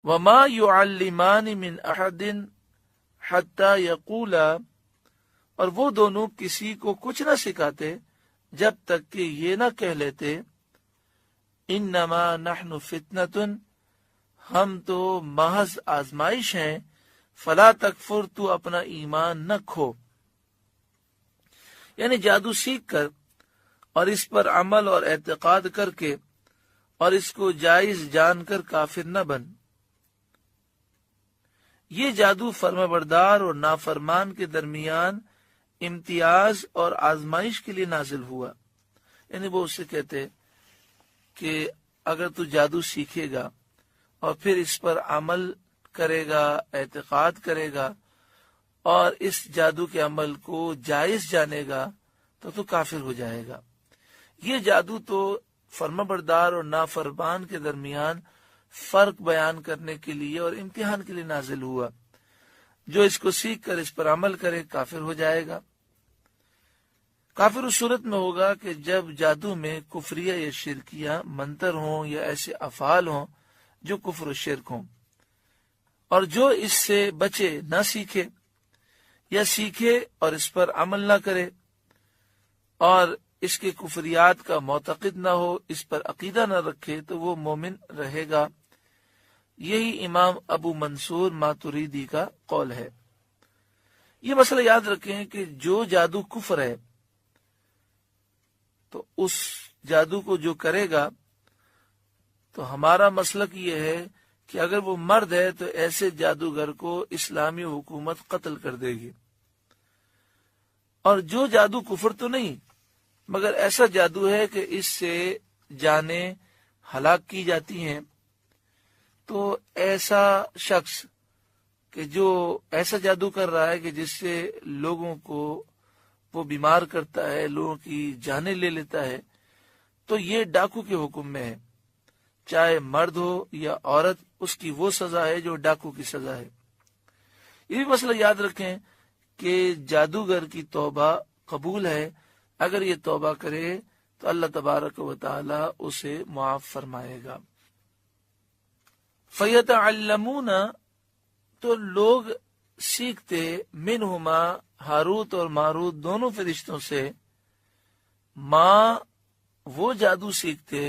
وما يعلمان من احد حتى يقولا، اور وہ دونوں کسی کو کچھ نہ سکھاتے جب تک کہ یہ نہ کہہ لیتے انما نحن فتنۃ، ہم تو محض آزمائش ہیں، فلا تکفر، تو اپنا ایمان نہ کھو۔ یعنی جادو سیکھ کر اور اس پر عمل اور اعتقاد کر کے اور اس کو جائز جان کر کافر نہ بن۔ یہ جادو فرمانبردار اور نافرمان کے درمیان امتیاز اور آزمائش کے لیے نازل ہوا۔ یعنی وہ اسے کہتے کہ اگر تو جادو سیکھے گا اور پھر اس پر عمل کرے گا، اعتقاد کرے گا اور اس جادو کے عمل کو جائز جانے گا تو کافر ہو جائے گا۔ یہ جادو تو فرمانبردار اور نافرمان کے درمیان فرق بیان کرنے کے لیے اور امتحان کے لیے نازل ہوا۔ جو اس کو سیکھ کر اس پر عمل کرے کافر ہو جائے گا۔ کافر اس صورت میں ہوگا کہ جب جادو میں کفریہ یا شرکیہ منتر ہوں یا ایسے افعال ہوں جو کفر و شرک ہوں، اور جو اس سے بچے نہ سیکھے یا سیکھے اور اس پر عمل نہ کرے اور اس کے کفریات کا معتقد نہ ہو، اس پر عقیدہ نہ رکھے، تو وہ مومن رہے گا۔ یہی امام ابو منصور ماتریدی کا قول ہے۔ یہ مسئلہ یاد رکھیں کہ جو جادو کفر ہے تو اس جادو کو جو کرے گا، تو ہمارا مسلک یہ ہے کہ اگر وہ مرد ہے تو ایسے جادوگر کو اسلامی حکومت قتل کر دے گی، اور جو جادو کفر تو نہیں مگر ایسا جادو ہے کہ اس سے جانیں ہلاک کی جاتی ہیں، تو ایسا شخص کہ جو ایسا جادو کر رہا ہے کہ جس سے لوگوں کو وہ بیمار کرتا ہے، لوگوں کی جانیں لے لیتا ہے، تو یہ ڈاکو کے حکم میں ہے، چاہے مرد ہو یا عورت، اس کی وہ سزا ہے جو ڈاکو کی سزا ہے۔ یہ بھی مسئلہ یاد رکھیں کہ جادوگر کی توبہ قبول ہے، اگر یہ توبہ کرے تو اللہ تبارک و تعالی اسے معاف فرمائے گا۔ فَيَتَعَلَّمُونَ، تو لوگ سیکھتے منہما، ہاروت اور ماروت دونوں فرشتوں سے، ماں وہ جادو سیکھتے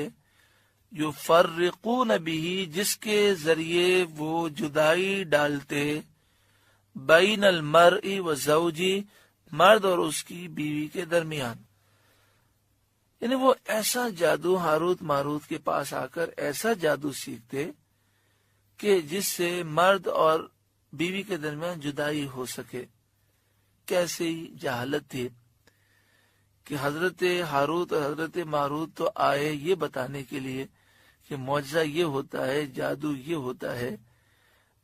یفرقون بہ، جس کے ذریعے وہ جدائی ڈالتے بین المرء و زوجی، مرد اور اس کی بیوی کے درمیان۔ یعنی وہ ایسا جادو ہاروت ماروت کے پاس آ کر ایسا جادو سیکھتے کہ جس سے مرد اور بیوی کے درمیان جدائی ہو سکے۔ کیسی جہالت تھی کہ حضرت ہاروت اور حضرت ماروت تو آئے یہ بتانے کے لیے کہ معجزہ یہ ہوتا ہے، جادو یہ ہوتا ہے،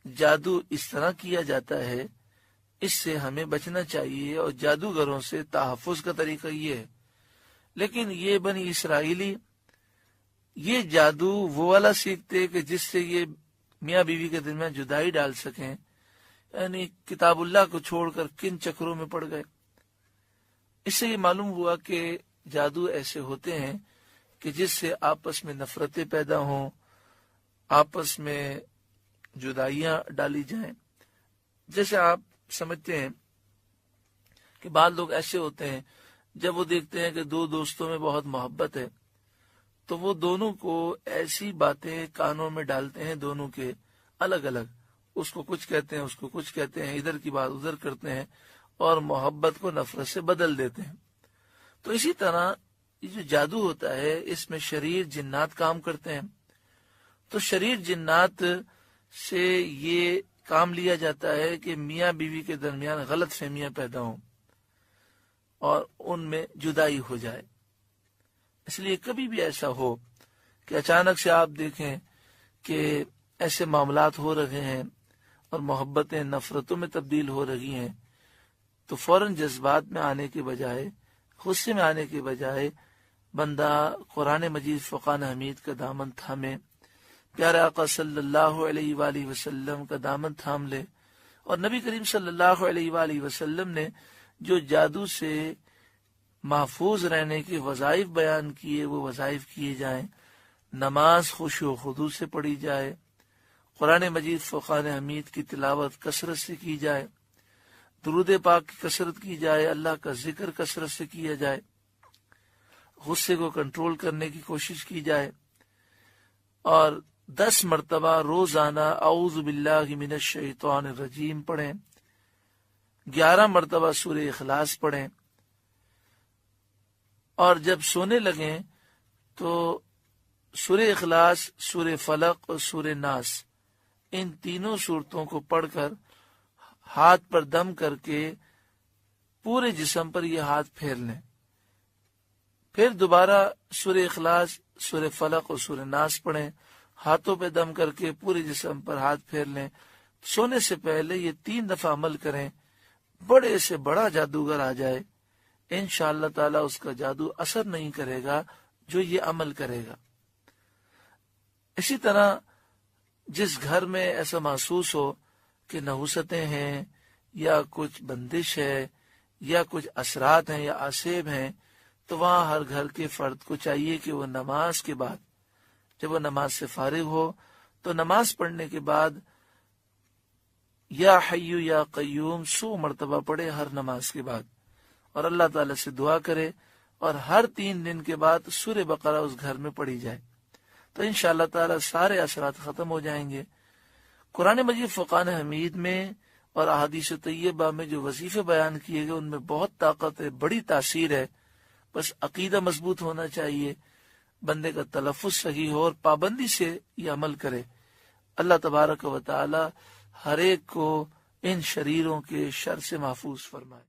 جادو اس طرح کیا جاتا ہے، اس سے ہمیں بچنا چاہیے اور جادوگروں سے تحفظ کا طریقہ یہ ہے۔ لیکن یہ بنی اسرائیلی یہ جادو وہ والا سیکھتے کہ جس سے یہ میاں بیوی کے درمیان جدائی ڈال سکیں، یعنی کتاب اللہ کو چھوڑ کر کن چکروں میں پڑ گئے۔ اس سے یہ معلوم ہوا کہ جادو ایسے ہوتے ہیں کہ جس سے آپس میں نفرتیں پیدا ہوں، آپس میں جدائیاں ڈالی جائیں۔ جیسے آپ سمجھتے ہیں کہ بعض لوگ ایسے ہوتے ہیں جب وہ دیکھتے ہیں کہ دو دوستوں میں بہت محبت ہے تو وہ دونوں کو ایسی باتیں کانوں میں ڈالتے ہیں، دونوں کے الگ الگ، اس کو کچھ کہتے ہیں، اس کو کچھ کہتے ہیں، ادھر کی بات ادھر کرتے ہیں اور محبت کو نفرت سے بدل دیتے ہیں۔ تو اسی طرح یہ جو جادو ہوتا ہے اس میں شریر جنات کام کرتے ہیں، تو شریر جنات سے یہ کام لیا جاتا ہے کہ میاں بیوی کے درمیان غلط فہمیاں پیدا ہوں اور ان میں جدائی ہو جائے۔ اس لیے کبھی بھی ایسا ہو کہ اچانک سے آپ دیکھیں کہ ایسے معاملات ہو رہے ہیں اور محبتیں نفرتوں میں تبدیل ہو رہی ہیں، تو فوراً جذبات میں آنے کے بجائے، غصے میں آنے کے بجائے بندہ قرآن مجید فقان حمید کا دامن تھامے، پیارے آقا صلی اللہ علیہ وآلہ وسلم کا دامن تھام لے، اور نبی کریم صلی اللہ علیہ وآلہ وسلم نے جو جادو سے محفوظ رہنے کے وظائف بیان کیے وہ وظائف کیے جائیں، نماز خشوع و خضوع سے پڑھی جائے، قرآن مجید فرقان حمید کی تلاوت کثرت سے کی جائے، درود پاک کی کثرت کی جائے، اللہ کا ذکر کثرت سے کیا جائے، غصے کو کنٹرول کرنے کی کوشش کی جائے، اور 10 مرتبہ روزانہ اعوذ باللہ من الشیطان الرجیم پڑھیں، 11 مرتبہ سورہ اخلاص پڑھیں، اور جب سونے لگیں تو سورہ اخلاص، سورہ فلق اور سورہ ناس، ان تینوں سورتوں کو پڑھ کر ہاتھ پر دم کر کے پورے جسم پر یہ ہاتھ پھیر لیں، پھر دوبارہ سورہ اخلاص، سورہ فلق اور سورہ ناس پڑھیں، ہاتھوں پہ دم کر کے پورے جسم پر ہاتھ پھیر لیں۔ سونے سے پہلے یہ 3 دفعہ عمل کریں، بڑے سے بڑا جادوگر آ جائے انشاءاللہ تعالی اس کا جادو اثر نہیں کرے گا جو یہ عمل کرے گا۔ اسی طرح جس گھر میں ایسا محسوس ہو کہ نحوستیں ہیں یا کچھ بندش ہے یا کچھ اثرات ہیں یا آسیب ہیں، تو وہاں ہر گھر کے فرد کو چاہیے کہ وہ نماز کے بعد، جب وہ نماز سے فارغ ہو تو نماز پڑھنے کے بعد یا حیو یا قیوم 100 مرتبہ پڑھے ہر نماز کے بعد، اور اللہ تعالی سے دعا کرے، اور ہر 3 دن کے بعد سورہ بقرہ اس گھر میں پڑھی جائے، تو انشاءاللہ تعالی سارے اثرات ختم ہو جائیں گے۔ قرآن مجید فرقان حمید میں اور احادیث طیبہ میں جو وظیفے بیان کیے گئے ان میں بہت طاقت ہے، بڑی تاثیر ہے، بس عقیدہ مضبوط ہونا چاہیے، بندے کا تلفظ صحیح ہو اور پابندی سے یہ عمل کرے۔ اللہ تبارک و تعالی ہر ایک کو ان شریروں کے شر سے محفوظ فرمائے۔